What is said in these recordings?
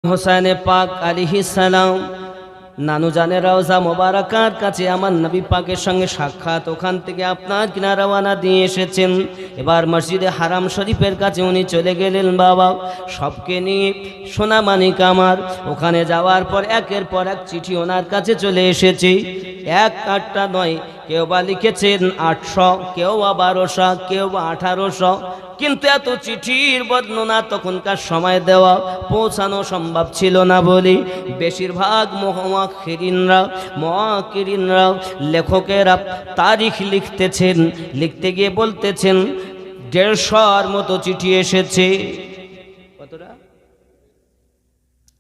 হোসেন পাক আলাইহিস সালাম নানু জানের রওজা মোবারকার কাছে আমার নবী পাকের সঙ্গে সাক্ষাৎ, ওখান থেকে আপনার কিনা রওনা দিয়ে এসেছেন। এবার মসজিদে হারাম শরীফের কাছে উনি চলে গেলেন। বাবা সবকে নিয়ে সোনামানিক আমার ওখানে যাওয়ার পর একের পর এক চিঠি ওনার কাছে চলে এসেছে। এক আটটা নয়, কেউ বা লিখেছেন 800, কেউ বা 1200, কেউ বা 1800, কিন্তু এত চিঠির বর্ণনা তখনকার সময় দেওয়া পৌঁছানো সম্ভব ছিল না বলে বেশিরভাগ মুহাক্কিরিনরা লেখকেরা তারিখ লিখতেছেন, লিখতে গিয়ে বলতেছেন 150-র মতো চিঠি এসেছে। কতটা?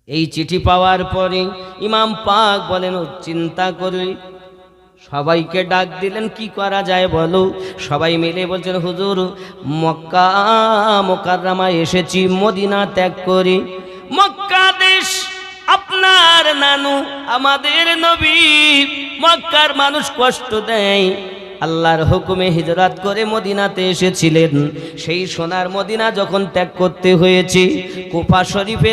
এই চিঠি পাওয়ার পরে ইমাম পাক বলেন চিন্তা করে সবাইকে ডাক দিলেন, কি করা যায় বলো? সবাই মিলে বলছেন হুজুর মক্কা মুকাররমায় এসেছি মদিনা ত্যাগ করে। মক্কা দেশ আপনার নানু আমাদের নবী, মক্কার মানুষ কষ্ট দেয়, আল্লাহর হুকুমে হিজরত করে মদিনাতে এসেছিলেন। সেই সোনার মদিনা যখন ত্যাগ করতে হয়েছে, কুফা শরীফে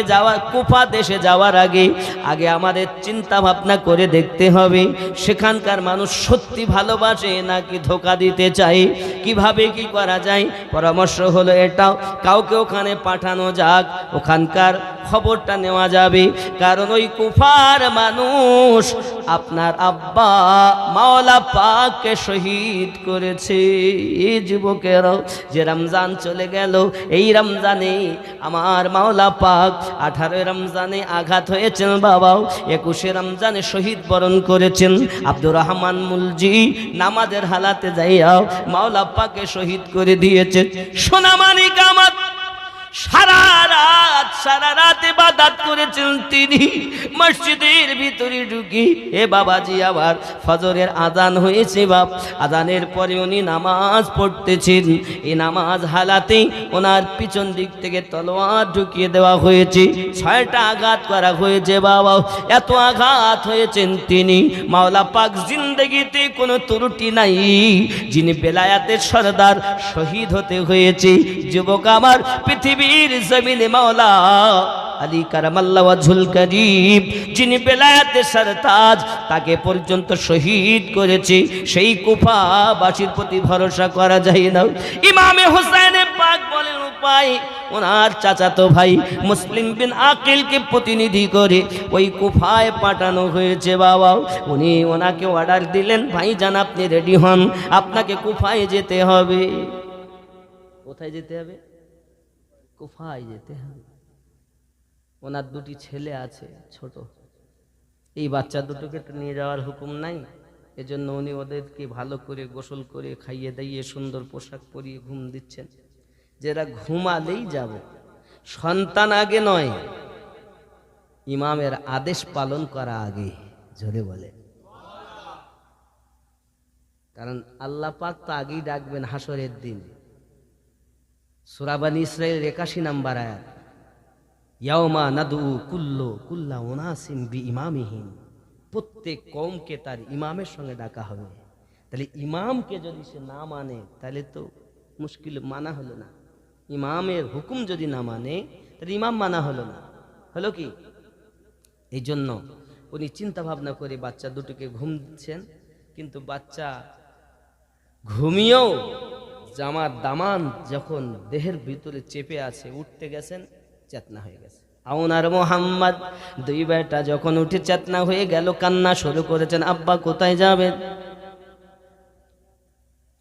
কুফা দেশে যাওয়ার আগে আমাদের চিন্তা ভাবনা করে দেখতে হবে সেখানকার মানুষ সত্যি ভালোবাসে নাকি ধোঁকা দিতে চায়, কিভাবে কি করা যায়। পরামর্শ হলো এটাও, কাউকে ওখানে পাঠানো যাক, ওখানকার খবরটা নেওয়া যাবে। কারণ ওই কুফার মানুষ আপনার আব্বা মাওলা পাককে শহীদ করেছে। এই যুবকেরাও যে রমজান চলে গেল, এই রমজানে আমার মাওলা পাক 18 রমজানে আঘাত হয়েছেন বাবাও, 21 রমজানে শহীদ বরণ করেছেন। আব্দুর রহমান মুলজি নামাজের হালাতে যাইয়াও মাওলা পাককে শহীদ করে দিয়েছে। সোনামানিক আমার সারা রাত ইবাদত করেছেন তিনি মসজিদের ভিতরে ঢুকি। এ বাবাজি আবার ফজরের আজান হয়েছে, বাপ আজানের পরে উনি নামাজ পড়তেছেন। এই নামাজ হালাতেই ওনার পিছন দিক থেকে তলোয়ার ঢুকিয়ে দেওয়া হয়েছে, 6টা আঘাত করা হয়েছে। বাবা এত আঘাত হয়েছেন তিনি, মাওলা পাক জিন্দেগিতে কোনো ত্রুটি নাই, যিনি বেলায়াতের সরদার শহীদ হতে হয়েছে। যুবক আমার পৃথিবীর জমিনে মাওলা আলী কারামাল্লাহ ওয়াজহুল কারীম যিনি বেলায়েতের সরতাজ, তাকে পর্যন্ত শহীদ করেছে। সেই কুফাবাসীর প্রতি ভরসা করা যায় না। ইমামে হোসেন পাক বলেন উপায়, ওনার চাচাতো ভাই মুসলিম বিন আকিলকে প্রতিনিধি করে ওই কুফায় পাঠানো হয়েছে। বাবা উনি ওনাকে অর্ডার দিলেন, ভাইজান আপনি রেডি হন, আপনাকে কুফায় যেতে হবে। কোথায় যেতে হবে? কুফায় যেতে হবে। ওনার 2টি ছেলে আছে ছোট, এই বাচ্চা দুটোকে তো নিয়ে যাওয়ার হুকুম নাই, এজন্য উনি ওদেরকে ভালো করে গোসল করে খাইয়ে দাইয়ে সুন্দর পোশাক পরিয়ে ঘুম দিচ্ছেন। যেরা ঘুমালেই যাব, সন্তান আগে নয়, ইমামের আদেশ পালন করা আগে। জোরে বলে, কারণ আল্লাহ পাক তো আগেই ডাকবেন হাসরের দিন। সূরা বনী ইসরাঈল 81 নম্বর আয়াত, ইয়াউমা নাদউ কুল্লা উনাসিন বিইমামিহিম, প্রত্যেক কওমকে তার ইমামের সঙ্গে ডাকা হবে। তাহলে ইমামকে যদি সে না মানে তাহলে তো মুশকিল, মানা হলো না। ইমামের হুকুম যদি না মানে তাহলে ইমাম মানা হলো না, হলো কি? এই জন্য উনি চিন্তা ভাবনা করে বাচ্চা দুটোকে ঘুম দিচ্ছেন, কিন্তু বাচ্চা ঘুমিয়েও জামার দামান যখন দেহের ভিতরে চেপে আছে, উঠতে গেছেন, চেতনা হয়ে গেছে। আউনার মোহাম্মদ 2 বেটা যখন উঠে চেতনা হয়ে গেল, কান্না শুরু করেছেন, আব্বা কোথায় যাবেন?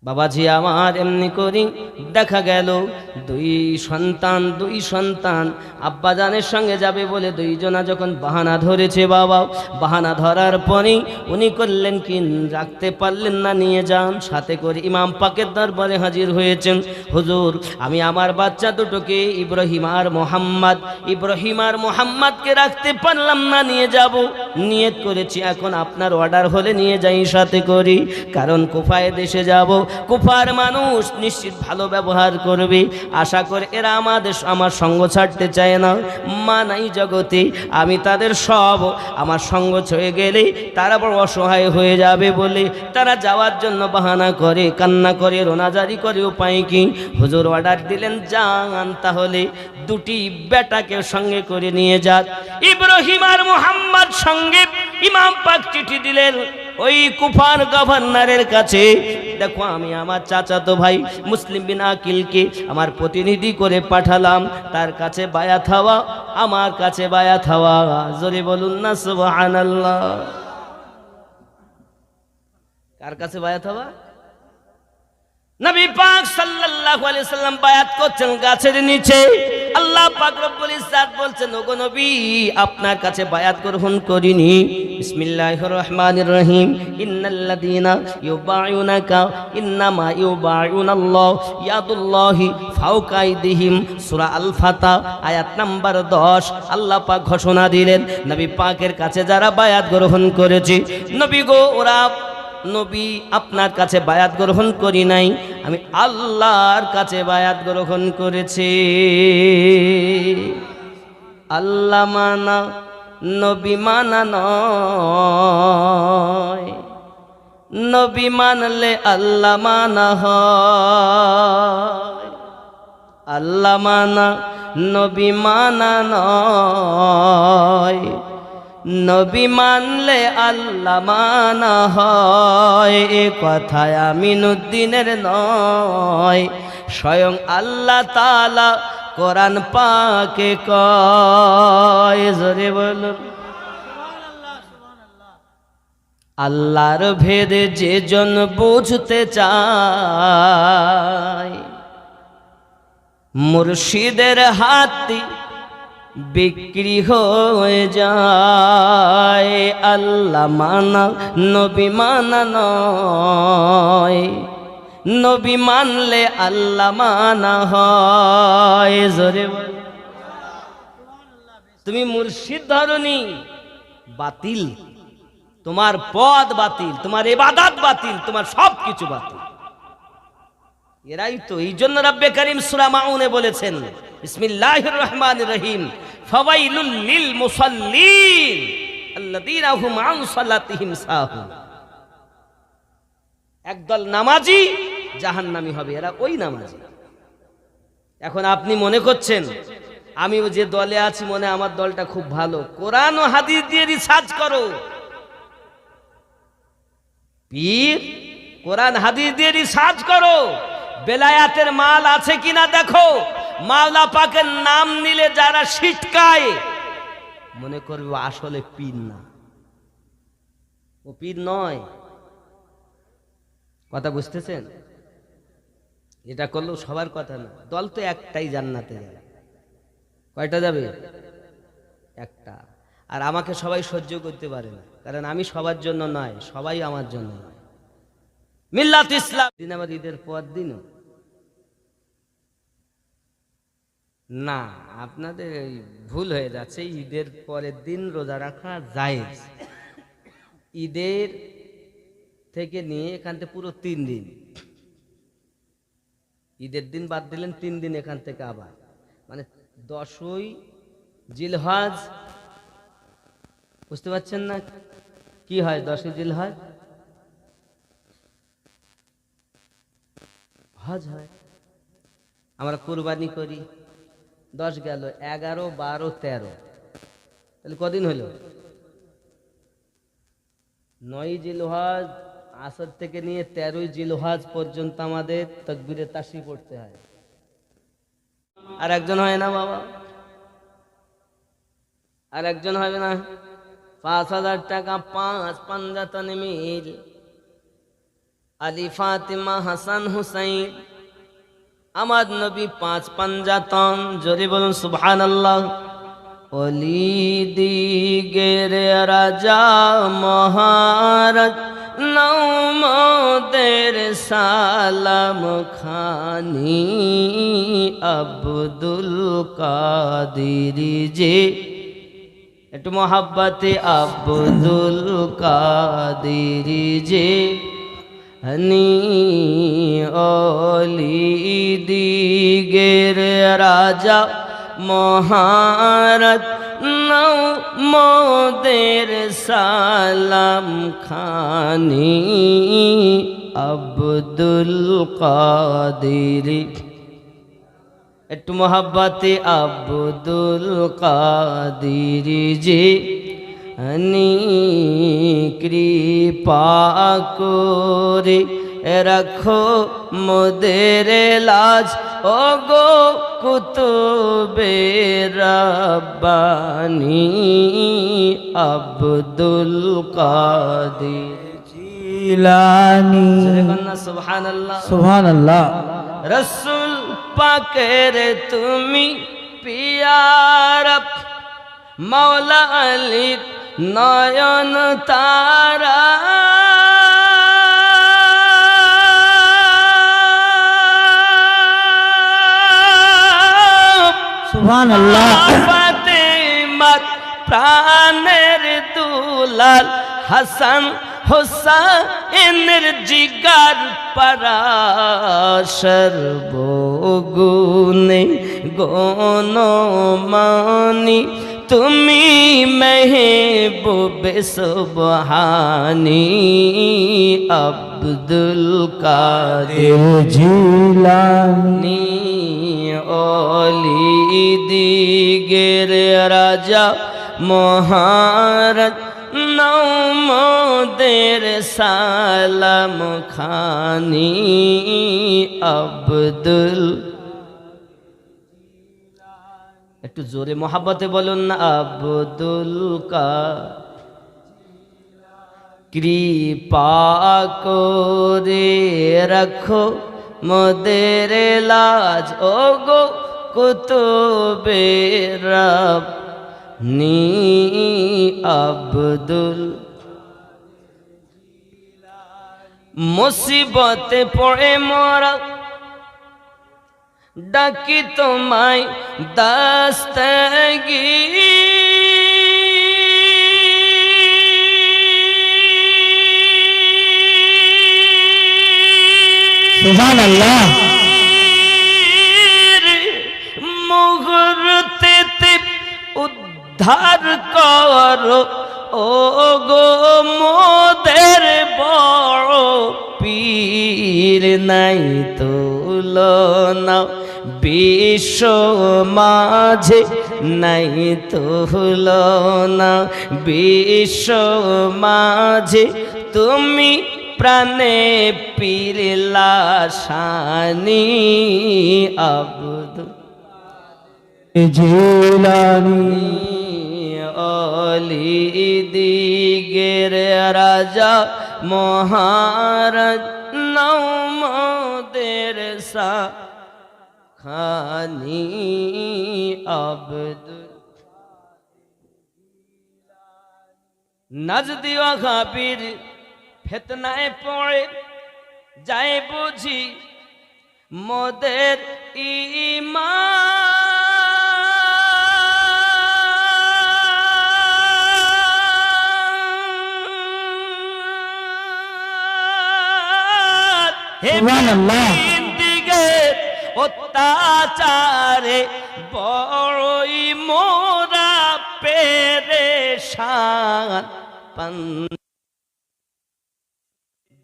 বাবাজি আমার এমনি করি দেখা গেল 2 সন্তান আব্বাজানের সঙ্গে যাবে বলে 2 জনা যখন বাহানা ধরেছে। বাবা বাহানা ধরার পরে উনি করলেন কি, রাখতে পারলেন না, নিয়ে যান। সাথে করে ইমাম পাকের দরবারে হাজির হয়েছেন। হুজুর আমি আমার বাচ্চা দুটোকে ইব্রাহিম আর মোহাম্মদকে রাখতে পারলাম না, নিয়ে যাব। নিয়ত করেছি এখন আপনার অর্ডার হলে নিয়ে যাই সাথে করি, কারণ কুফায় দেশে যাব, কুফার মানুষ নিশ্চিত ভালো ব্যবহার করবে, আশা করে এরা আমার সঙ্গ ছাড়তে চায় না, মা নাই জগতে, আমি তাদের সব আমার সঙ্গ ছয়ে গেলে তারা বড় অসহায় হয়ে যাবে বলে তারা যাওয়ার জন্য বাহানা করে, কান্না করে, রোনাজারি করে, উপায় কি? হুজুর অর্ডার দিলেন যান তাহলে দুটি বেটাকে সঙ্গে করে নিয়ে যান। ইব্রাহিম আর মুহাম্মদ সঙ্গে ইমাম পাক চিঠি দিলেন ওই কুফার গভর্নরের কাছে, দেখো আমি আমার চাচাতো ভাই মুসলিম বিন আকিলকে আমার প্রতিনিধি করে পাঠালাম, তার কাছে বায়াত হওয়া, আমার কাছে বায়াত হওয়া। জোরে বলুন না সুবহানাল্লাহ। কার কাছে বায়াত হওয়া? নবী পাক সাল্লাল্লাহু আলাইহি সাল্লাম বায়াত করছেন গাছের নিচে। আল্লাহ পাক রব্বুল ইজ্জত বলছেন, ওগো নবী আপনার কাছে বায়াত গ্রহণ করিনি। বিসমিল্লাহির রহমানির রহিম, ইন্নাল্লাযীনা ইউবাইউনাকা ইন্নামা ইউবাইউনাল্লাহ ইয়াদুল্লাহি ফাওকা আইদিহিম, সূরা আল ফাতহ আয়াত নাম্বার 10। আল্লাহ পাক ঘোষণা দিলেন নবী পাকের কাছে যারা বায়াত গ্রহণ করেছে, নবী গো ওরা নবী আপনার কাছে বায়াত গ্রহণ করি নাই, আমি আল্লাহর কাছে বায়াত গ্রহণ করেছি। আল্লাহ মানা নবী মানা নয়, নবী মানলে আল্লাহ মানা হয়। আল্লাহ মানা নবী মানা নয়, নবী মানলে আল্লাহ মানা হয়। এ কথায় আমিনুদ্দিনের নয়, স্বয়ং আল্লাহ তাআলা কোরআন পাকে কয়। জোরে বলুন আল্লাহর ভেদে যে জন বুঝতে চায়, মুর্শিদের হাতে বিক্রি হয়ে যায়। আল্লাহ মানা নবী মানা নয়, নবী মানলে আল্লাহ মানা হয়। জোরে বল। তুমি মুর্শিদ ধরনি বাতিল, তোমার পদ বাতিল, তোমার ইবাদত বাতিল, তোমার সব কিছু বাতিল। এরাই তো, এই জন্য রব্বে কারীম সূরা মাউনে বলেছেন বিসমিল্লাহির রহমানির রহিম, ফাওয়াইলুল লিল মুসাল্লিন আল্লাযীনা হুম আন সালাতিহিম সাহুন। একদল নামাজি জাহান্নামী হবে, এরা ওই নামাজি। এখন আপনি মনে করছেন আমি যে দলে আছি মনে আমার দলটা খুব ভালো, কোরআন ও হাদিস দিয়ে রিসার্চ করো। পীর কোরআন হাদিস দিয়ে রিসার্চ করো, বেলায়াতের মাল আছে কিনা দেখো। মাওলা পাকের নাম নিলে যারা ছিটকায় মনে করবে আসলে পীর না, ও পীর নয়। কথা বুঝতেছেন? এটা করলেও সবার কথা না, দল তো একটাই জান্নাতে যাবে। কয়টা যাবে? একটা। আর আমাকে সবাই সহ্য করতে পারে না, কারণ আমি সবার জন্য নয়, সবাই আমার জন্য নয়। মিল্লাত ইসলাম দিন আবার ঈদের পর দিনও না, আপনাদের ভুল হয়ে যাচ্ছে। ঈদের পরের দিন রোজা রাখা জায়েজ, ঈদের থেকে নিয়ে এখান থেকে পুরো 3 দিন, ঈদের দিন বাদ দিলেন 3 দিন এখান থেকে আবার, মানে 10ই জিলহজ। বুঝতে পারছেন না কি হয়? 10ই জিলহজ হজ হয়, আমরা কুরবানি করি। 10 গেল, 11, 12, 13, তাহলে কদিন হলো? 9ই জিলহজ আসর থেকে নিয়ে 13ই জিলহজ পর্যন্ত আমাদের তাকবীরে তাশরিফ পড়তে হয়। আর একজন হয় না বাবা, আর একজন হবে না। 5000 টাকা 5 পাঞ্জাতন মিল, আলী ফাতিমা হাসান হুসাইন, আমার নবী 5 পাঞ্জাতন। জোরে বলুন সুবহানাল্লাহ। অলি দিগের রাজা মহারাজ নৌমদের সালাম খানি, আব্দুল কাদির যে একটু মোহাব্বতে আব্দুল কাদের যে হনি অলি দিগের রাজা মহারত নৌ মোদের সালাম খানি আব্দুল কাদের একটু মোহাব্বতে আব্দুল কাদের যে হনি কৃপা করে রাখো মোদের লাজ ও গো কুতুবে রব্বানি আব্দুল কাদের জিলানী সুবহানাল্লাহ সুবহানাল্লাহ। রসুল পাকের তুমি পিয়ার মৌলা আলী নয়ন তারা সুবহানাল্লাহ। ফাতেমার প্রাণের দুলাল হাসান হোসাইনের জিগার পরাশর বগুনে গণমানি তুমি মেহবুবে সুবহানি আব্দুল কাদের জিলানী অলি দিগের রাজা মহারত নৌমদের সালাম খানি আব্দুল একটু জোরে মোহাব্বতে বলুন না আব্দুল কৃপা করে রাখো মোদের লাজ ও গো কুতুবে রব নি আব্দুল মুসিবতে পড়ে মরা ডাকি তোমায় দস্তগীর সুবহানাল্লাহ। মুহূর্তে উদ্ধার করো ও গো মোদের বড় পীর নাই তুলনা বিশ্ব মাঝে নাই তুলনা বিশ্ব মাঝে তুমি প্রাণে পীর লাশানি আব্দুল জিলানী অলি দিগের রাজা মহারত নৌমদের খানি আব্দুল নজদি ওয়াহাবীর ফিতনায় পড়ে যায় বুঝি মোদের ঈমান সুবহানাল্লাহ। দিগের অত্যাচারে বড়ই মোরা পেরেশান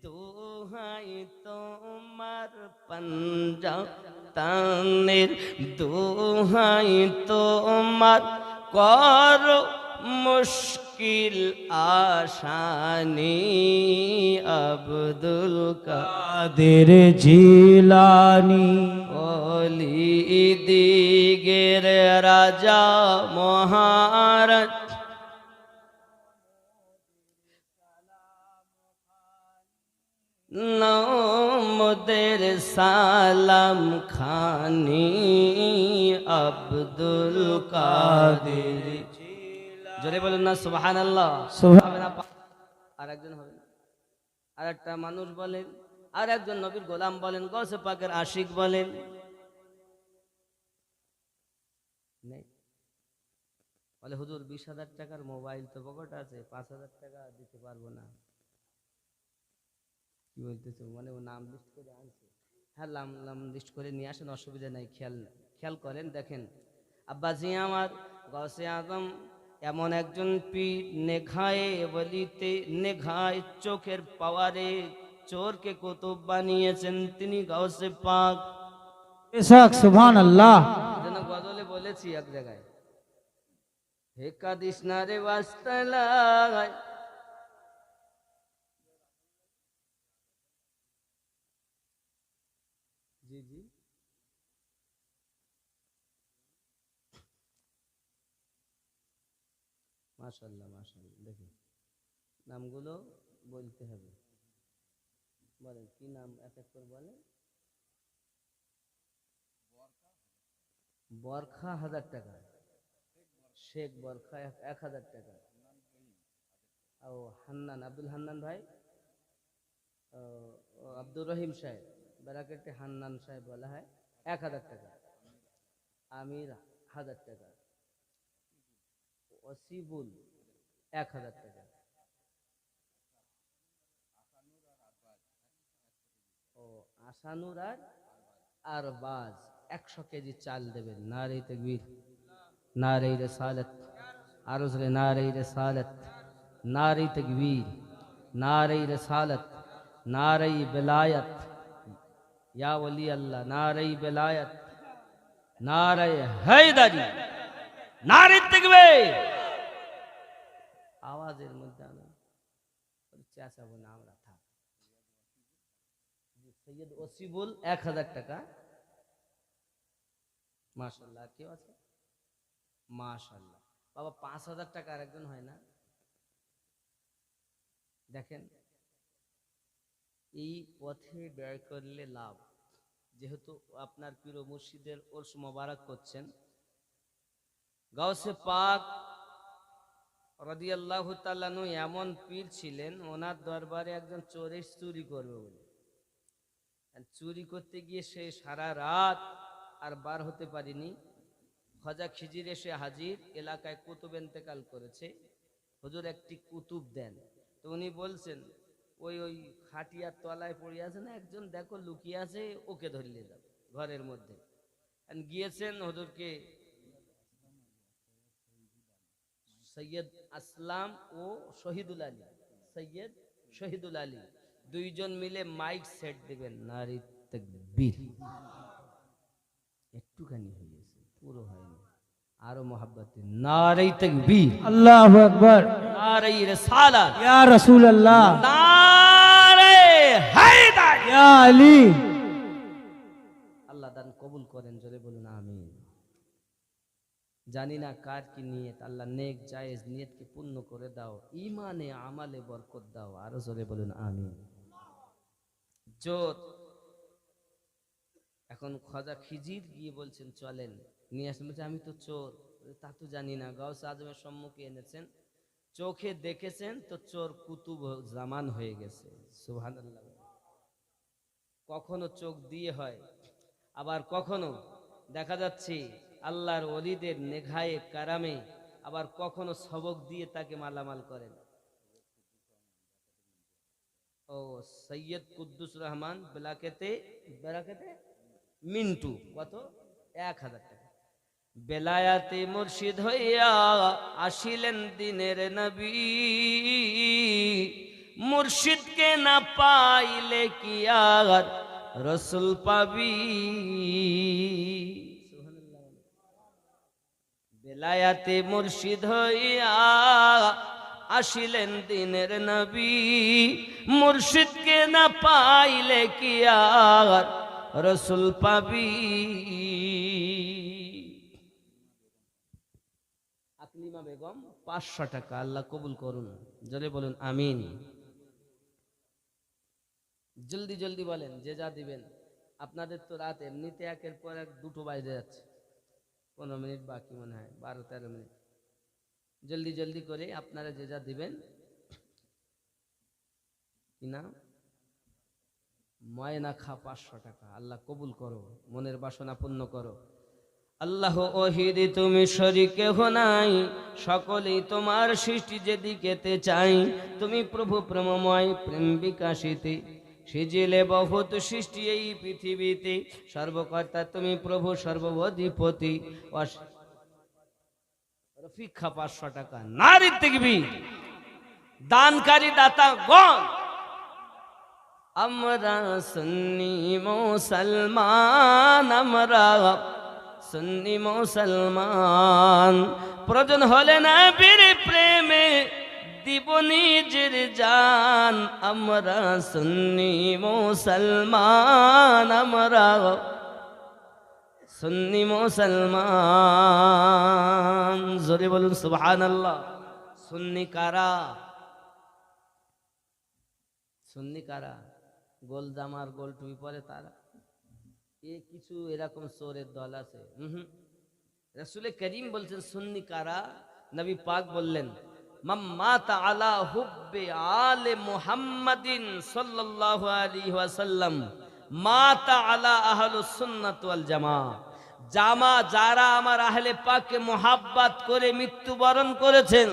দোহাই তোমার পঞ্জা তানের দোহাই তোমার কর মুশকিল আসানি আব্দুল কাদের জিলানী অলি দিগের রাজা মহারত নৌমদের সালাম খানি আব্দুল কাদের জোরে বলুন না সুবহানাল্লাহ। আর একজন হবে আর একটা মানুষ বলেন আর একজন নবীর গোলাম বলেন গৌসে পাকের আশিক বলেন বলে হুজুর 20,000 টাকার মোবাইল তো পকেট আছে, 5,000 টাকা দিতে পারবো না। কি বলতেছে, মানে ও নাম লিস্ট করে আনছে। হ্যাঁ, নাম লিস্ট করে নিয়ে আসেন, অসুবিধা নাই। খেয়াল করেন, দেখেন আব্বাজি আমার, গৌসে আজম এমন একজন পীর, নেঘায়ে বলিতে নেঘায় চোখের পাওয়ারে চোরকে কুতুব বানিয়েছেন তিনি গৌসে পাক। বেশক সুবহান আল্লাহ। যেন গজলে বলেছি এক জায়গায়, হে কাদিস না রে বাস্তালায়। জি জি, মাশাআল্লাহ মাশাআল্লাহ। দেখুন নামগুলো বলতে হবে, বলেন কি নাম এক এক করে বলেন। বরখা 1,000 টাকা, শেখ বরখা 1,000 টাকা, ও হান্নান, আব্দুল হান্নান ভাই, আব্দুর রহিম সাহেব, ব্যারাকেটে হান্নান সাহেব বলা হয়, 1,000 টাকা। আমির 1,000 টাকা, ওসিবুল 1,000 টাকা, ও আসানুর আর বাজ 100 কেজি চাল দেবেন। নারে তাকবীর, নারে রিসালাত, আরো জোরে নারে রিসালাত, নারে তাকবীর, নারে রিসালাত, নারে বেলায়ত, ইয়া ওলি আল্লাহ, নারে বেলায়ত, নারে হায়দারি, নারে তাকবীর। আওয়াজের মধ্যে আনো, চেঁচাবো না আমরা, থাক। সৈয়দ ওসিবুল 1,000 টাকা, মাশাআল্লাহ। কেউ আছে? মাশাআল্লাহ। বাবা 5,000 টাকা আরেকজন হয় না? দেখেন এই পথে ব্যয় করলে লাভ, যেহেতু আপনার পীর মুর্শিদের ওরস মোবারক করছেন। গাউসে পাক রাদিয়াল্লাহু তাআলা আনহু এমন পীর ছিলেন, ওনার দরবারে একজন চোর এসে চুরি করবে বলে, চুরি করতে গিয়ে সে সারা রাত আর বার হতে পারিনি। খাজা খিজির এসে হাজির, এলাকায় কুতুব ইন্তেকাল করেছে, হুজুর একটি কুতুব দেন। তো উনি বলছেন, ওই ওই খাটিয়ার তলায় পড়ে আছে না একজন, দেখো লুকিয়ে আছে, ওকে ধরিয়ে যাও ঘরের মধ্যে। গিয়েছেন, হুজুরকে সৈয়দ আসলাম ও শহীদুল আলী, সৈয়দ শহীদুল আলী দুইজন মিলে মাইক সেট দিবেন। নারী তাকবীর। একটুখানি হয়েছে, পুরো হয়নি, আরো মোহাব্বতে নারী তাকবীর, আল্লাহু আকবার, নারী রিসালাত, ইয়া রাসূলুল্লাহ, নারে হায়দার, ইয়া আলী। আল্লাহ দান কবুল করেন, জোরে বলুন আমিন। জানি না কার কি নিয়ত, আল্লাহ নেক জায়েজ নিয়তকে পূর্ণ করে দাও, ইমানে আমালে বরকত দাও, আরো জোরে বলুন আমিন। জোর। এখন খাজা খিজির গিয়ে বলছেন চলেন, নিয়ে আসেন। বলছে আমি তো চোর। তা তো জানি না। গাউস আজমের সম্মুখে এনেছেন, চোখে দেখেছেন তো চোর কুতুব জামান হয়ে গেছে। সুবহানাল্লাহ। কখনো চোখ দিয়ে হয়, আবার কখনো দেখা যাচ্ছে আল্লাহর ওলিদের নেঘায়ে কারামে, আবার কখনো সবক দিয়ে তাকে মালামাল করেন। ও সৈয়দ কুদ্দুস রহমান বেলাকেতে মিন্টু, কত? 1,000 টাকা। বেলায়াতে মুর্শিদ হইয়া আসিলেন দিনের নবী, মুর্শিদকে না পাইলে কি আর রসুল পাবি। বেলায়াতে মুর্শিদ হইয়া আসিলেন দিনের নবী, মুর্শিদকে না পাইলে কি আর রসুল পাবি। আকলিমা বেগম 500 টাকা, আল্লাহ কবুল করুন, জোরে বলুন আমিন। জলদি জলদি বলেন যে যা দিবেন। আপনাদের তো রাত এমনিতে একের পর এক দুটো বাজে যাচ্ছে, 15 মিনিট বাকি মনে হয়, 12-13 মিনিট। জলদি জলদি করে আপনারা যে যা দিবেন। কি নাম? ময়না খা 500 টাকা, আল্লাহ কবুল করো, মনের বাসনা পূর্ণ করো। আল্লাহ ওহিদ, তুমি শরীক কেহ নাই, সকলেই তোমার সৃষ্টি যেদিকেতে চাই। তুমি প্রভু প্রেমময়, প্রেম বিকাশিতে সিজিলে বহুত সৃষ্টি এই পৃথিবীতে। সর্বকর্তা তুমি প্রভু, সর্বঅধিপতি। রফিক্ষা 500 টাকা। নারী তাকবীর। দানকারী দাতা গণ। আমরা সুন্নি মুসলমান, আমরা সুন্নি মুসলমান, প্রয়োজন হলে নবীর প্রেমে দিব নিজের জান। আমরা সুন্নি মুসলমান, আমরা সুন্নি মুসলমান। জোরে বলুন সুবহানাল্লাহ। সুন্নি কারা? সুন্নি কারা? গোল জামার গোল টুপি পরে তারা? এ কিছু এরকম চোরের দল আছে। রাসূল করিম বলছেন সুন্নি কারা? নবী পাক বললেন, মাম্মাতা আলা হুব্বে আলে মুহাম্মাদিন সাল্লাল্লাহু আলাইহি ওয়াসাল্লাম মাতা আলা আহলুস সুন্নাত ওয়াল জামা। যারা আমার আহলে পাককে মুহাব্বত করে মৃত্যুবরণ করেছেন,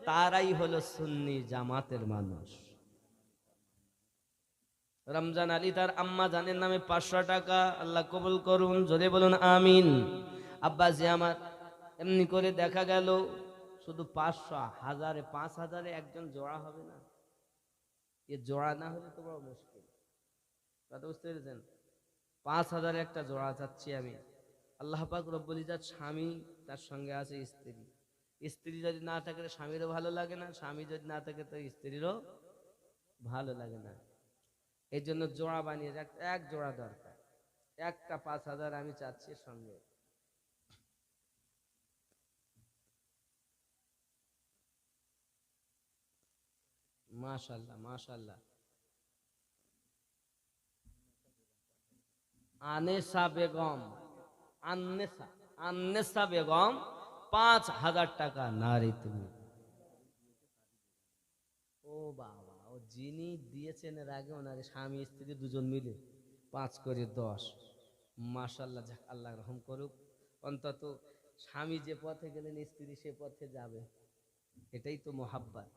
তারাই হলো সুন্নি জামাতের মানুষ। রমজান আলী তার আম্মা জানের নামে 500 টাকা। আল্লাহ কবুল করুন। জোরে বলুন আমিন। আব্বাজি আমার, এমনি করে দেখা গেল শুধু 500, 1000, 5000 একজন জোড়া হবে না। এ জোড়া না হলে তো বড় মুশকিল। কথা বুঝতে পেরেছেন? 5000 একটা জোড়া চাচ্ছি আমি। আল্লাহ পাক রব্বুল ইজ্জত, স্বামী তার সঙ্গে আছে স্ত্রী। স্ত্রী যদি না থাকে স্বামীরও ভালো লাগে না, স্বামী যদি না থাকে তো স্ত্রীরও ভালো লাগে না। এই জন্য জোড়া বানিয়ে এক জোড়া দরকার। একটা 5000 আমি চাচ্ছি সঙ্গে। মাশাআল্লাহ মাশাআল্লাহ। আনেসা বেগম, আন্নেসা বেগম 5000 টাকা। নারী তুমি। ও বাবা, ও যিনি দিয়েছেন এর আগে ওনার স্বামী স্ত্রী দুজন মিলে 5 করে 10। মাশাআল্লাহ, যাক আল্লাহ রহম করুক। অন্তত স্বামী যে পথে গেলেন স্ত্রী সে পথে যাবে। এটাই তো মোহাব্বত,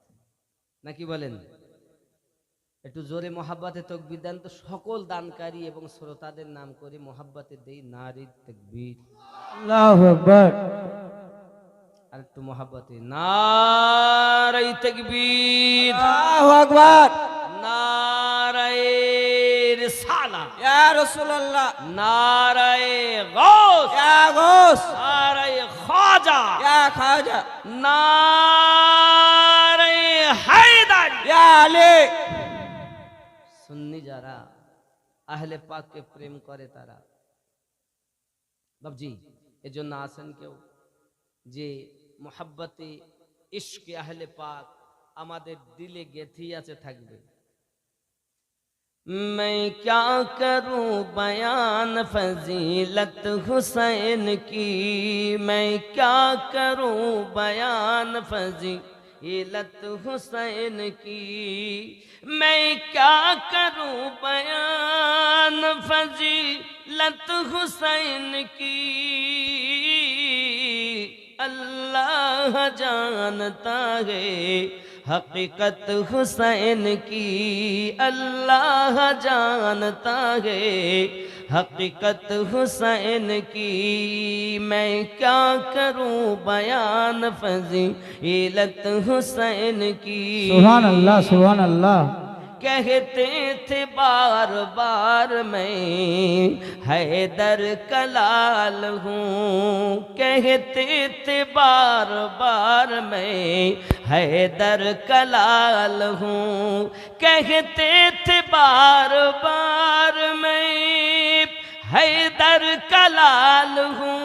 নাকি বলেন? একটু জোরে মোহাব্বতে তাকবীর দেন তো। সকল দানকারী এবং শ্রোতাদের নাম করে মোহাব্বতে দেই নারী তাকবীর। আল্লাহু আকবার। আর একটু মোহাব্বতে নারী তাকবীর। আল্লাহু আকবার। নারায়ে রিসালাত, ইয়া রাসূলুল্লাহ। নারায়ে গাউস, ইয়া গাউস। নারায়ে খাজা, ইয়া খাজা। নারায়ে হায়দার। ইয়া আলী। সুন্নি যারা আহলে পাককে প্রেম করে তারা। বাবজি, এজন্য আছেন কেউ যে মোহাব্বতে ইশকে আহলে পাক আমাদের দিলে গেথি আছে, থাকবে। मैं क्या करूं बयान फजीलत हुसैन की, मैं क्या करूं बयान फजीलत हुसैन की, मैं क्या करूं बयान फजीलत हुसैन की, अल्लाह जानता है हकीकत हुसैन की, अल्लाह जानता है हकीकत हुसैन की, मैं क्या करूं बयान फजीलत हुसैन की। सुभान अल्लाह, सुभान अल्लाह। कहते थे बार बार मैं हैदर कलाल हूँ, कहते थे बार बार मैं हैदर कलाल हूँ, कहते थे बार बार मैं हैदर कलाल हूँ,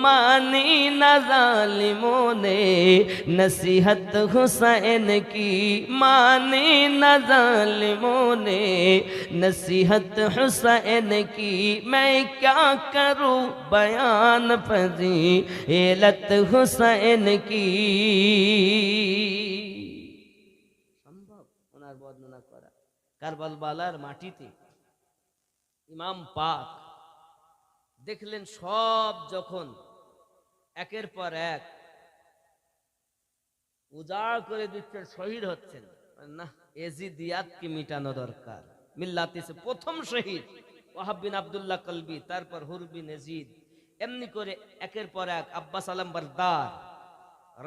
मानी न जालिमों ने नसीहत हुसैन की, मानी न जालिमों ने नसीहत हुसैन की, मैं क्या करूं बयान फजीलत हुसैन की। সম্ভব ওনার বর্ণনা করা? কারবালার মাটিতে ইমাম পাক দেখলেন সব যখন একের পর এক উজাড় করে দিচ্ছেন, শহীদ হচ্ছেন, না এজিদিয়াতকে মিটানো দরকার। মিল্লাতিসে প্রথম শহীদ ওয়াহাব বিন আব্দুল্লাহ কলবি, তারপর হুর বিন এজিদ, এমনি করে একের পর এক আব্বাস আলম বারদার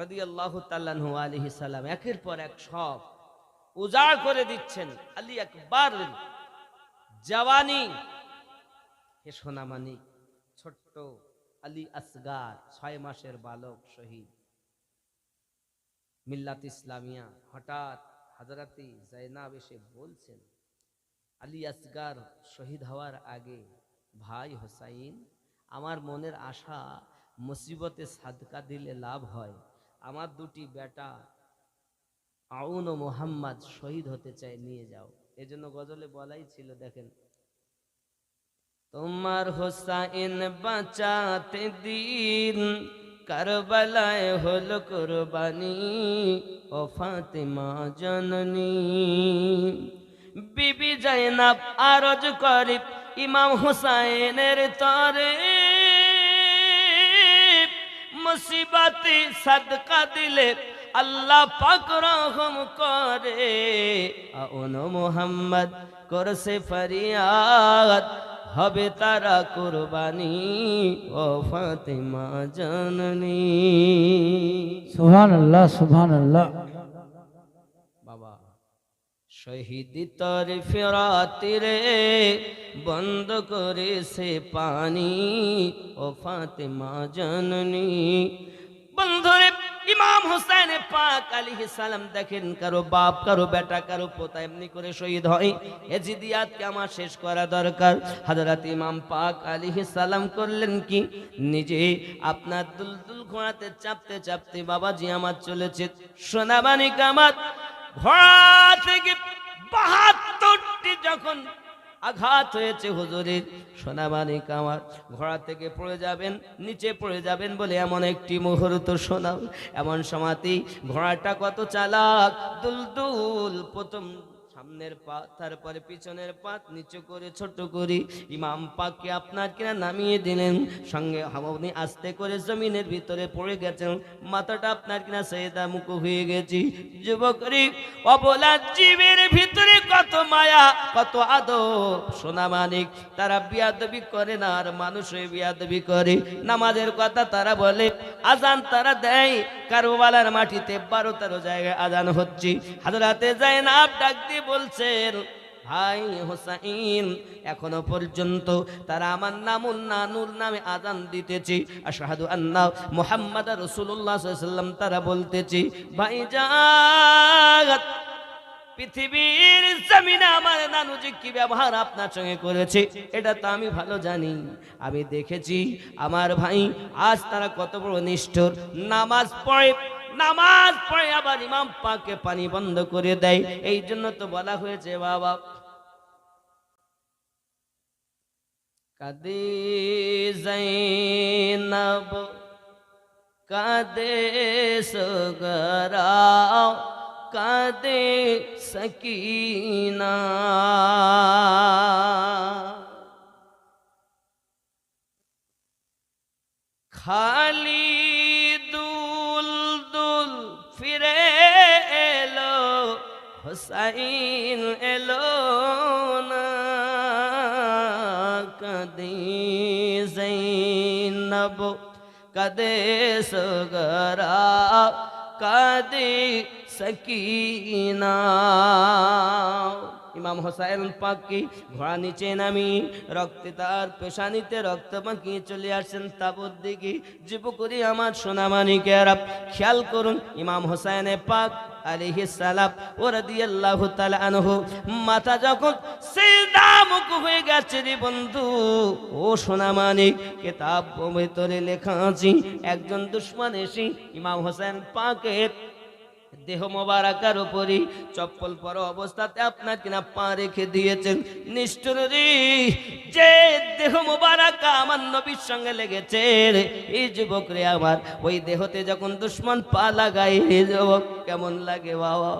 রাদিয়াল্লাহু তাআলা আনহু আলাইহিস সালাম একের পর এক সব উজাড় করে দিচ্ছেন। আলী আকবর জওয়ানি, হে সোনামানিক ছোট্ট আলী আসগার 6 মাসের বালক শহীদ। মিল্লাত ইসলামিয়া হঠাৎ হযরতে জাইনাব এসে বলছেন, আলী আসগার শহীদ হওয়ার আগে, ভাই হোসাইন, আমার মনের আশা মুসিবতে সাদকা দিলে লাভ হয়, আমার দুটি বেটা আউন ও মোহাম্মদ শহীদ হতে চাই, নিয়ে যাও। এজন্য গজলে বলাই ছিল, দেখেন, তোমার হোসাইন বাঁচাতে দিন কারবালায় হলো কুরবানি, ও ফাতেমা জননী। বিবি জাইনাব আরজ করে ইমাম হোসাইনের তরে, মুসিবতে সাদকা দিলে আল্লাহ পাক রহম করে, আউন মুহাম্মদ করছে ফরিয়াদ, হবে তারা কুরবানি, ও ফাতেমা জননী। সুবহানাল্লাহ সুবহানাল্লাহ। বাবা শহীদ তর ফিরাতিরে বন্ধ করেছে পানি, ও ফাতেমা জননী। বন্ধুরে ইমাম হুসাইন পাক আলাইহিস সালাম দেখেন, কারো বাপ, কারো বেটা, কারো পোতা এমনি করে শহীদ হয়, এজিদিয়াতকে আমার শেষ করা দরকার। হযরত ইমাম পাক আলাইহিস সালাম করলেন কি, নিজে আপনার দুলদুল ঘোড়াতে চাপতে চাপতে বাবাজি আমার চলেছে, সোনামানিক আমার ঘোড়া থেকে 72টি যখন আঘাত হয়েছে হুজুরের, সোনামানিক আমার ঘোড়া থেকে পড়ে যাবেন, নিচে পড়ে যাবেন বলে এমন একটি মুহূর্ত শোনাও। এমন সময়তেই ঘোড়াটা কত চালাক, দুলদুল প্রথম সামনের পা, তারপরে পিছনের পা নিচু করে ছোট করে ইমাম পাককে আপনার কিনা নামিয়ে দিলেন। সঙ্গে আপনি আস্তে করে জমিনের ভিতরে পড়ে গেছেন, মাথাটা আপনার কিনা সেদা মুখ হয়ে গেছি। যুবকরি অবলা জীবের ভিতরে কত মায়া, কত আদর। সোনামানিক তারা বিয়াদবি করে না, আর মানুষ বিয়াদবি করে। নামাজের কথা তারা বলে, আজান তারা দেয়, কারবালার মাটিতে 12-13 জায়গায় আজান হচ্ছে। হযরতে জাইনাব ডাক দিয়ে বলছেন, ভাই হোসাইন, এখনো পর্যন্ত তারা আমার নামুন্না নূর নামে আজান দিতেছে, আশহাদু আন্না মুহাম্মাদুর রাসূলুল্লাহ সাল্লাল্লাহু আলাইহি ওয়াসাল্লাম তারা বলতেছে। ভাইজান, পৃথিবীর জমিনে আমার নানু যে কি ব্যবহার আপনার সঙ্গে করেছে, এটা তো আমি ভালো জানি। আমি দেখেছি আমার ভাই আজ তারা কত বড় নিষ্ঠুর। নামাজ পড়ে আবার ইমাম পাকে পানি বন্ধ করে দেয়। এই জন্য তো বলা হয়েছে, বাবা কাদে জাইনাব কাদে সগরা কাদে সকিনা, খালি দুলদুল ফিরে এলো, হোসাইন এলো না। কাদে জাইনাব কাদে সগরা কাদে সকিনা। ইমাম হোসাইন পাক কি ঘোড়া নিচে নামি রক্তে তার পেশানিতে রক্ত মাখিয়ে চলে আসছেন তাবুর দিকে। যুবকরি আমার সোনামানিকেরা খেয়াল করুন, ইমাম হোসাইন পাক আলাইহিস সালাম ও রাদিয়াল্লাহু তাআলা আনহু মাথা যখন সিজদা মুখ হয়ে গেছে রে বন্ধু, ও সোনামানিক, কিতাব ভিতরে লেখা আছে একজন দুশমন এসে ইমাম হোসেন পাকের দেহ মোবারকার উপরে চপ্পল পরা অবস্থাতে আপনার কিনা পা রেখে দিয়েছেন। নিষ্ঠুর রে, যে দেহ মোবারক আমার নবীর সঙ্গে লেগেছে, এই যুবক রে আমার, ওই দেহতে যখন দুশ্মন পা লাগাই, যুবক কেমন লাগে বাবা।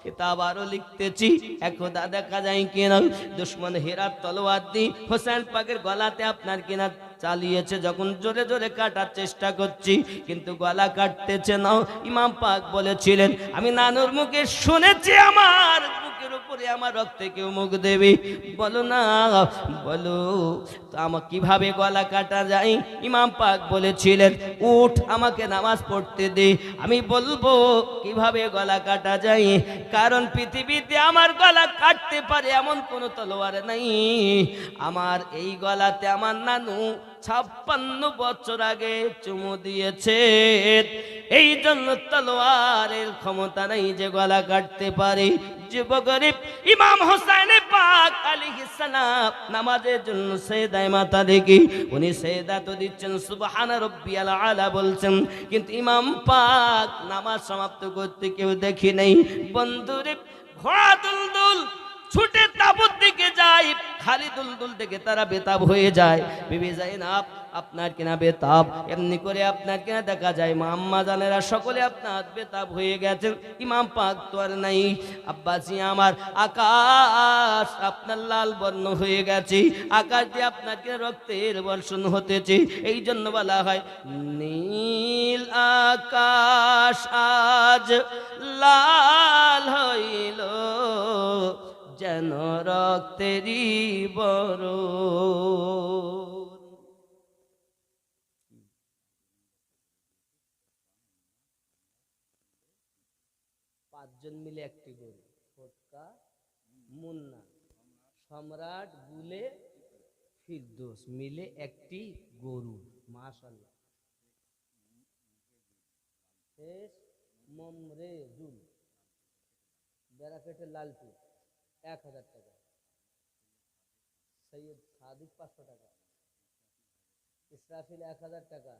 কিতাব আরো লিখতেছি, একদা দেখা যায় কিনা দুশ্মন হেরার তলোয়ার দিয়ে হোসেন পাকের গলাতে আপনার কিনা চালিয়েছে, যখন জোরে জোরে কাটার চেষ্টা করছি কিন্তু গলা কাটতেছে না। ইমাম পাক বলেছিলেন, আমি নানুর মুখে শুনেছি আমার বুকের উপরে আমার রক্তে কেউ মুখ দেবে। বলো না, বলো তো আমার কিভাবে গলা কাটা যায়? ইমাম পাক বলেছিলেন, উঠ আমাকে নামাজ পড়তে দে, আমি বলবো কিভাবে গলা কাটা যায়। কারণ পৃথিবীতে আমার গলা কাটতে পারে এমন কোনো তলোয়ার নাই। আমার এই গলাতে আমার নানু 56 বছর আগে চুমু দিয়েছে, এই জন্য তলোয়ারের ক্ষমতা নাই যে গলা কাটতে পারে। যুবগরিব ইমাম হোসেন পাক আলাইহিস সালাম নামাজের জন্য সেজদায় মাথা রেখে উনি সেজদা তো দিচ্ছেন, সুবহানা রাব্বিয়াল আলা বলছেন, কিন্তু ইমাম পাক নামাজ সমাপ্ত করতে কেউ দেখি নাই। বন্ধুরে, ঘোড়া দুলদুল ছুটে তাবুত দিকে যায়, খালি দুলদুল থেকে তারা বেতাব হয়ে যায়। বিবি যায়নাব আপনার কিনা বেতাব, এমনি করে আপনার কিনা দেখা যায় মা আম্মা জানেরা সকলে আপনার বেতাব হয়ে গেছেন, ইমাম পাক তো আর নাই। আব্বাসি আমার, আকাশ আপনার লাল বর্ণ হয়ে গেছে, আকাশ দিয়ে আপনার কিনা রক্তের বর্ষণ হতেছে। এই জন্য বলা হয় নীল আকাশ আজ লাল হইল যেন রক্তেরই বরণ। 5 জন মিলে একটি গরু, ফটকা, মুন্না, সম্রাট, বুলে, ফিরদৌস মিলে একটি গরু। মাশাআল্লাহ। শেষ মমরেজুল বেড়াকেটে লালপুর 1000 টাকা, সৈয়দ সাদিক 500 টাকা, ইসরাফিল 1000 টাকা,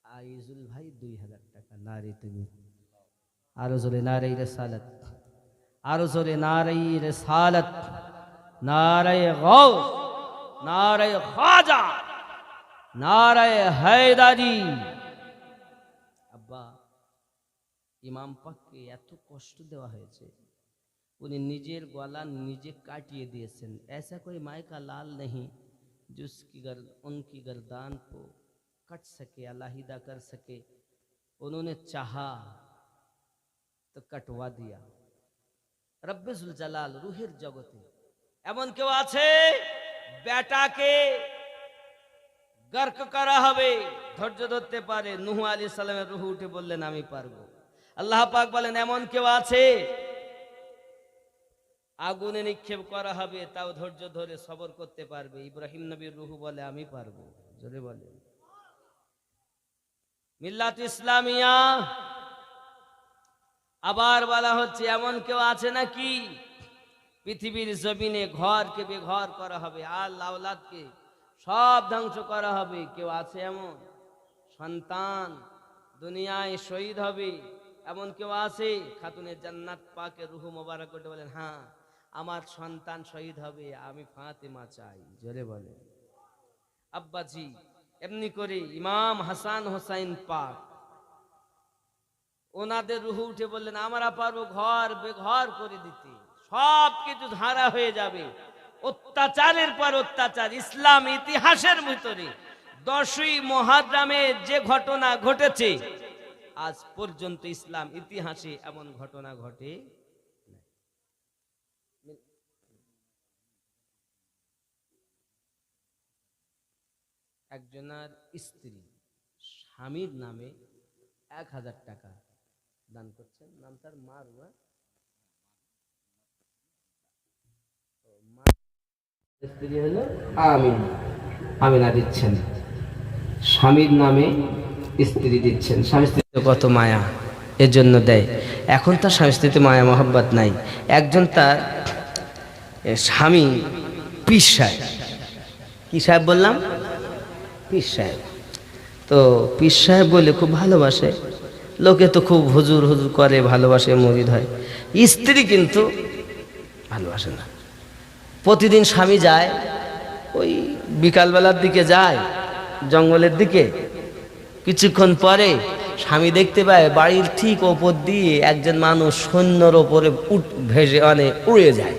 আইজুল ভাই 2000 টাকা। নারী তুমি আরো জোরে নারী রিসালাত, আরো জোরে নারী রিসালাত, নারী গাউস, নারী খাজা, নারী হায়দারি। আব্বা, ইমাম পাককে এত কষ্ট দেওয়া হয়েছে, उन्हें निजेर गला निजे काटिए दिएছেন। ऐसा कोई माई का लाल नहीं जिसकी उनकी गर्दान को कट सके, अलहदा कर सके। उन्होंने चाहा तो कटवा दिया। रब्बे जुल जलाल रूहेर जगते एमन केउ आछे बेटाके गर्क करा हबे, धैर्य धरते पारे। नूह आलाइहिस सालामेर रूह उठे बोललेन आमी पारबो। আল্লাহ পাক বলেন এমন কেউ আছে আগুনে নিক্ষেপ করা হবে তাও ধৈর্য ধরে সবর করতে পারবে। ইব্রাহিম নবীর রূহ বলে আমি পারবো। জোরে বলে মিল্লাত ইসলামিয়া। আবার বলা হচ্ছে এমন কেউ আছে নাকি পৃথিবীর জমিনে ঘরকে বেঘর করা হবে, আল্লাহ আওলাদকে সব ধ্বংস করা হবে। কেউ আছে এমন? সন্তান দুনিয়ায় শহীদ হবে এমন কেউ আছে? খাতুনে জান্নাত পাকে রূহ মোবারক করতে বলেন হ্যাঁ আমার সন্তান শহীদ হবে, আমি ফাতেমা চাই। জোরে বলে আব্বাজি। এমনি করে ইমাম হাসান হোসাইন পাক ওনাদের রূহ উঠে বললেন আমরা পারবো ঘর বেঘর করে দিতে, সব কিছু ধারা হয়ে যাবে। অত্যাচারের পর অত্যাচার। ইসলাম ইতিহাসের ভিতরে 10ই মুহররমে যে ঘটনা ঘটেছে আজ পর্যন্ত ইসলাম ইতিহাসে এমন ঘটনা ঘটে। একজনের স্ত্রী স্বামীর নামে 1000 টাকা দান করছেন, নাম তার মারুয়া। স্ত্রী হলো আমিনা দিচ্ছেন, স্বামীর নামে স্ত্রী দিচ্ছেন। স্বামী স্ত্রীতে কত মায়া, এর জন্য দেয়। এখন তার স্বামী স্ত্রীতে মায়া মহব্বত নাই। একজন তার স্বামী পীর সাহেব, কি সাহেব বললাম? পীর সাহেব। তো পীর সাহেব বলে খুব ভালোবাসে, লোকে তো খুব হুজুর হুজুর করে, ভালোবাসে, মুরিদ হয়। স্ত্রী কিন্তু ভালোবাসে না। প্রতিদিন স্বামী যায়, ওই বিকালবেলার দিকে যায় জঙ্গলের দিকে, কিছুক্ষণ পরে স্বামী দেখতে পায় বাড়ির ঠিক ওপর দিয়ে একজন মানুষ সৈন্যর ওপরে ভেসে উড়ে যায়।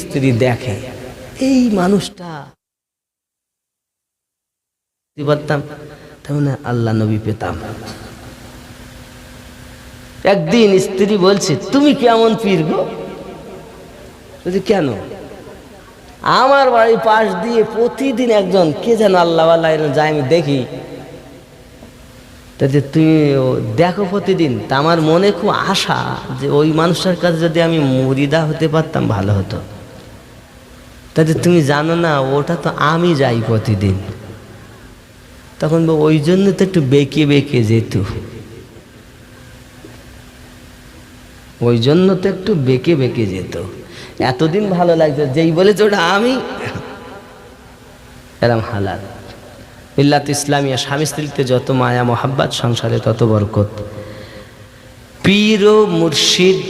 স্ত্রী দেখে এই মানুষটা পারতাম, তার মানে আল্লাহ নবী পেতাম। একদিন স্ত্রী বলছে, তুমি কেমন পীর গো? বলছি কেন? আমার বাড়ির পাশ দিয়ে প্রতিদিন একজন কে যেন আল্লাহ যায়, আমি দেখি। তাতে তুমি দেখো প্রতিদিন, তা আমার মনে খুব আশা যে ওই মানুষটার কাছে যদি আমি মুরিদা হতে পারতাম ভালো হতো। তাতে তুমি জানো না, ওটা তো আমি যাই প্রতিদিন। তখন ওই জন্য তো একটু বেঁকে বেঁকে যেত, ওই জন্য তো একটু বেঁকে বেঁকে যেত। এতদিন ভালো লাগতো, যেই বলেছে ওটা আমি, এরম হালাত। মিল্লাত ইসলামিয়া, স্বামী স্ত্রীতে যত মায়া মোহাব্বত, সংসারে তত বরকত। পীর ও মুর্শিদ,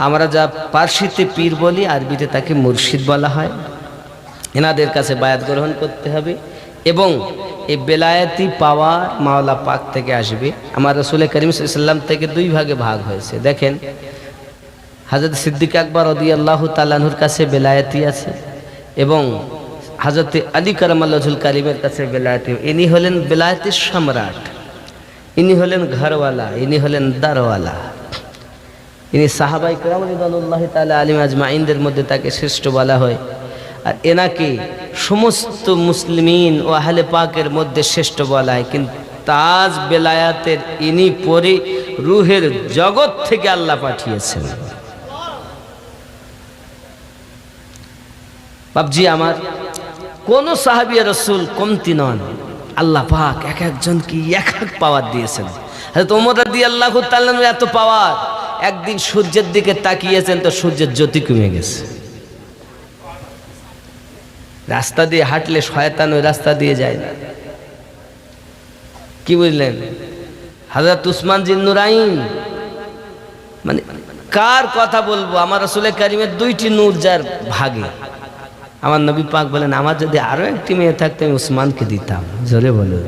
আমরা যা পার্সিতে পীর বলি, আরবিতে তাকে মুর্শিদ বলা হয়। এনাদের কাছে বায়াত গ্রহণ করতে হবে এবং এই বেলায়েতি পাওয়ার মাওলা পাক থেকে আসবে। আমার রাসূল করিম সাল্লাল্লাহু আলাইহি ওয়াসাল্লাম থেকে দুই ভাগে ভাগ হয়েছে। দেখেন, হযরত সিদ্দিক আকবর রাদিয়াল্লাহু তাআলা আনহুর কাছে বেলায়েতি আছে এবং হযরত আলী কারামাল্লাহুল কারিমের কাছে বেলায়েতি। ইনি হলেন বেলায়েতের সম্রাট, ইনি হলেন ঘরওয়ালা, ইনি হলেন দারওয়ালা। ইনি সাহাবায়ে কেরাম রাদিয়াল্লাহু তাআলা আলাইহিম আজমাইনদের মধ্যে তাকে শ্রেষ্ঠ বলা হয়। আর এনাকে সমস্ত মুসলিমিন ও আহলে পাকের মধ্যে শ্রেষ্ঠ বলা হয়। কিন্তু তাজ বেলায়াতের ইনি পরে রুহের জগৎ থেকে আল্লাহ পাঠিয়েছেন। বাবজি আমার, কোন সাহাবী রাসূল কমতি নন, আল্লাহ পাক এক একজনকে এক এক পাওয়ার দিয়েছেন। হযরত ওমর রাদিয়াল্লাহু তাআলা এত পাওয়ার, একদিন সূর্যের দিকে তাকিয়েছেন তো সূর্যের জ্যোতি কমে গেছে। রাস্তা দিয়ে হাঁটলে শয়তান ওই রাস্তা দিয়ে যায় না। কি বুঝলেন? হযরত উসমান জিন্নুরাইন, মানে কার কথা বলবো? আমার রাসূল কারীমের দুইটি নূর যার ভাগে। আমার নবী পাক বলেন, আমার যদি আরো একটি মেয়ে থাকতো আমি উসমানকে দিতাম। জোরে বলুন।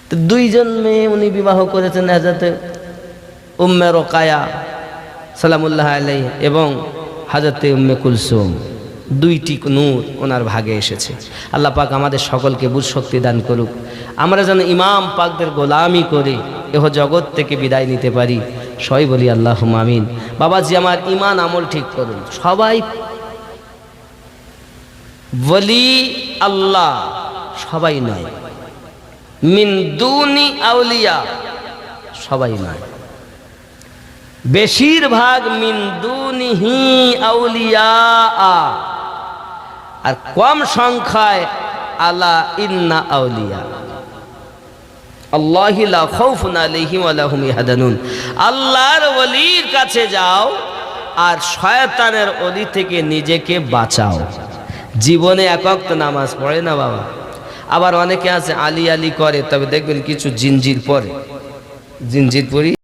তো দুইজন মেয়ে উনি বিবাহ করেছেন, হযরত উম্মে রোকায়া সালামুল্লাহ আলাইহা এবং হযরত উম্মে কুলসুম। দুইটি নূর ওনার ভাগে এসেছে। আল্লাহ পাক আমাদের সকলকে বুঝ শক্তি দান করুক, আমরা যেন ইমাম পাকদের গোলামি করে এহ জগৎ থেকে বিদায় নিতে পারি। সবাই বলি আল্লাহুম্মা আমিন। বাবাজি আমার, ইমান আমল ঠিক করুন। সবাই ওলি আল্লাহ সবাই নয়, মিন দুনি আউলিয়া সবাই নয়, বেশিরভাগ মিন দুনিহি আউলিয়া, আর কম সংখ্যায় আলা ইন্না আউলিয়া আল্লাহি লা খাউফুন আলাইহিম ওয়া লা হুম ইয়াহজানুন। আল্লাহর ওলির কাছে যাও আর শয়তানের ওলি থেকে নিজেকে বাঁচাও। জীবনে এক ওয়াক্ত নামাজ পড়ে না বাবা, আবার অনেকে আছে আলী আলী করে, তবে দেখবেন কিছু জিনজির পরে, জিনজির পরি